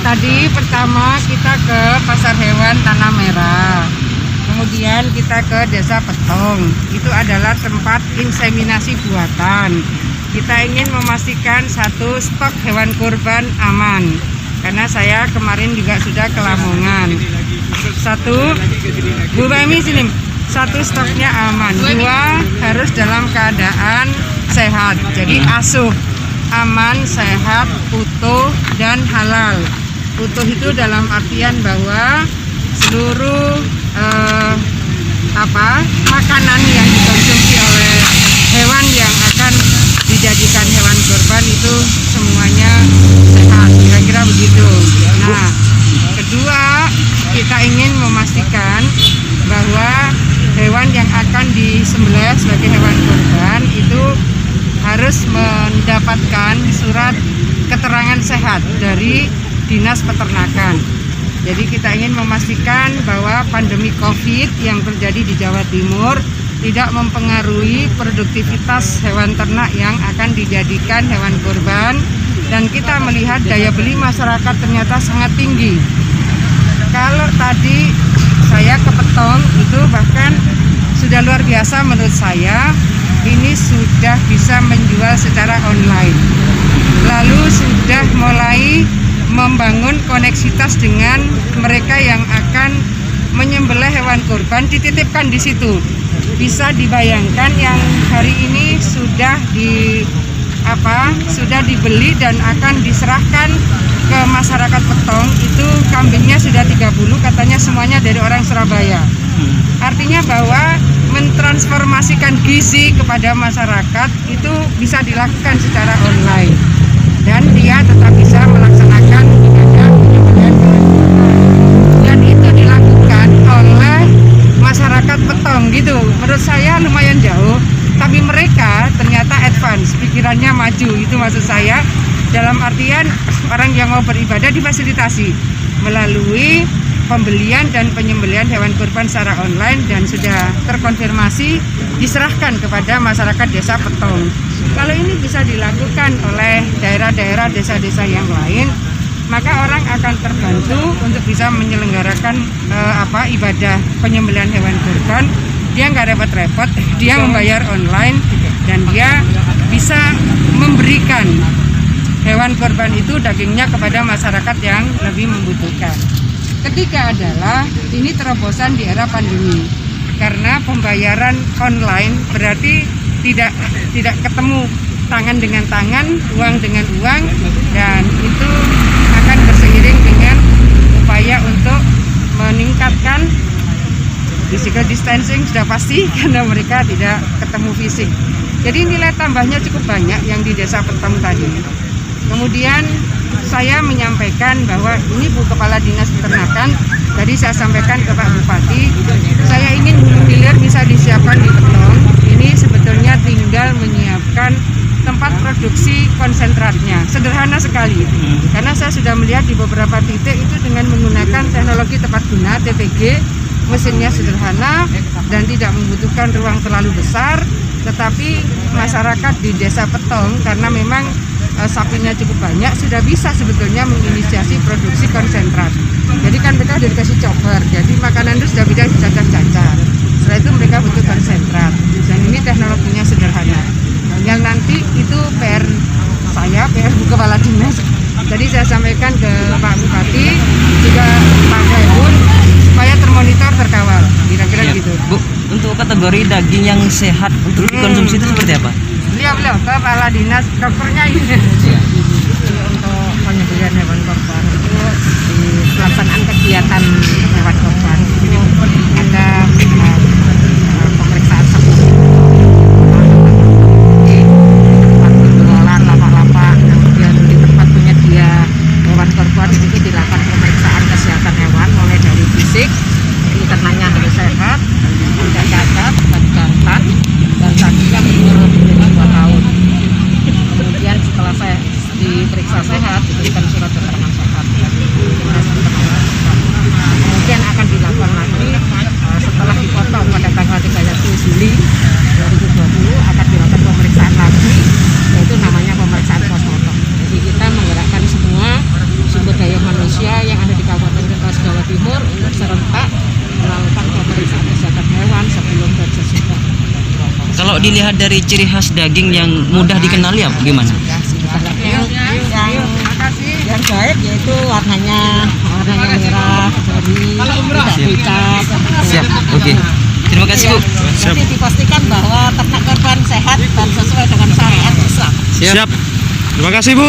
Tadi pertama kita ke Pasar Hewan Tanah Merah, kemudian kita ke Desa Petong. Itu adalah tempat inseminasi buatan. Kita ingin memastikan satu, stok hewan kurban aman, karena saya kemarin juga sudah ke Lamongan. Satu, Bu Bami sini. Satu, stoknya aman. Dua, harus dalam keadaan sehat. Jadi asuh, aman, sehat, utuh, dan halal. Utuh itu dalam artian bahwa seluruh makanan yang dikonsumsi oleh hewan yang akan dijadikan hewan kurban itu semuanya sehat, kira-kira begitu. Nah, kedua, kita ingin memastikan bahwa hewan yang akan disembelih sebagai hewan kurban itu harus mendapatkan surat keterangan sehat dari Dinas Peternakan. Jadi kita ingin memastikan bahwa pandemi COVID yang terjadi di Jawa Timur tidak mempengaruhi produktivitas hewan ternak yang akan dijadikan hewan kurban, dan kita melihat daya beli masyarakat ternyata sangat tinggi. Kalau tadi saya ke Petong itu bahkan sudah luar biasa menurut saya, ini sudah bisa menjual secara online. Lalu sudah mulai membangun koneksitas dengan mereka yang akan menyembelih hewan kurban, dititipkan di situ. Bisa dibayangkan yang hari ini sudah dibeli dan akan diserahkan ke masyarakat Petong. Itu kambingnya sudah 30, katanya semuanya dari orang Surabaya. Artinya bahwa mentransformasikan gizi kepada masyarakat itu bisa dilakukan secara online, dan dia tetap bisa melaksanakan ibadah penyembelihan hewan kurban. Dan itu dilakukan oleh masyarakat Petong gitu. Menurut saya lumayan jauh, tapi mereka ternyata advance, pikirannya maju. Itu maksud saya, dalam artian orang yang mau beribadah difasilitasi melalui pembelian dan penyembelihan hewan kurban secara online, dan sudah terkonfirmasi diserahkan kepada masyarakat Desa Petong. Kalau ini bisa dilakukan oleh daerah-daerah desa-desa yang lain, maka orang akan terbantu untuk bisa menyelenggarakan ibadah penyembelihan hewan kurban. Dia nggak repot-repot, dia membayar online, dan dia bisa memberikan hewan kurban itu dagingnya kepada masyarakat yang lebih membutuhkan. Ketiga adalah ini terobosan di era pandemi, karena pembayaran online berarti tidak ketemu tangan dengan tangan, uang dengan uang, dan itu akan berseiring dengan upaya untuk meningkatkan physical distancing sudah pasti, karena mereka tidak ketemu fisik. Jadi nilai tambahnya cukup banyak yang di Desa Petong tadi. Kemudian saya menyampaikan bahwa ini Bu Kepala Dinas Peternakan, tadi saya sampaikan ke Pak Bupati, saya ingin hulu hilir bisa disiapkan di Petong. Ini sebetulnya tinggal menyiapkan tempat produksi konsentratnya. Sederhana sekali, karena saya sudah melihat di beberapa titik itu dengan menggunakan teknologi tepat guna, TTG, mesinnya sederhana dan tidak membutuhkan ruang terlalu besar. Tetapi masyarakat di Desa Petong, karena memang sapinya cukup banyak, sudah bisa sebetulnya menginisiasi produksi konsentrat. Jadi kan mereka sudah dikasih chopper, jadi makanan itu sudah bisa dicacah-cacah. Setelah itu mereka butuh konsentrat, dan ini teknologinya sederhana. Yang nanti itu PR saya, PR Bu Kepala Dinas. Tadi saya sampaikan ke Pak Bupati, juga Pak Khairul, supaya termonitor, terkawal, kira-kira gitu. Bu, untuk kategori daging yang sehat untuk dikonsumsi itu seperti apa? Beliau Kepala Dinas, dokternya ini. Untuk penyembelihan hewan kurban itu di pelaksanaan kegiatan hewan kurban itu ada pemeriksaan sapi, tempat pengelolaan lapak-lapak, kemudian di tempat penyedia hewan kurban itu dilakukan pemeriksaan kesehatan hewan mulai dari fisik, jadi ternaknya harus sehat, tidak cacat, dan jantan, dan sapinya umur 2 tahun. Kemudian setelah saya diperiksa sehat, diberikan surat keterangan sehat. Kemudian akan dilakukan lagi setelah dipotong pada tanggal 31 Juli 2020 akan dilakukan pemeriksaan lagi, yaitu namanya pemeriksaan postmortem. Jadi kita menggerakkan semua sumber daya manusia Kalau dilihat dari ciri khas daging yang mudah dikenali apa gimana? Yang baik yaitu warnanya merah, jernih, tidak pucat. Siap. Oke. Terima kasih, Bu. Nanti dipastikan bahwa ternak korban sehat dan sesuai dengan syariat Islam. Siap. Terima kasih Bu.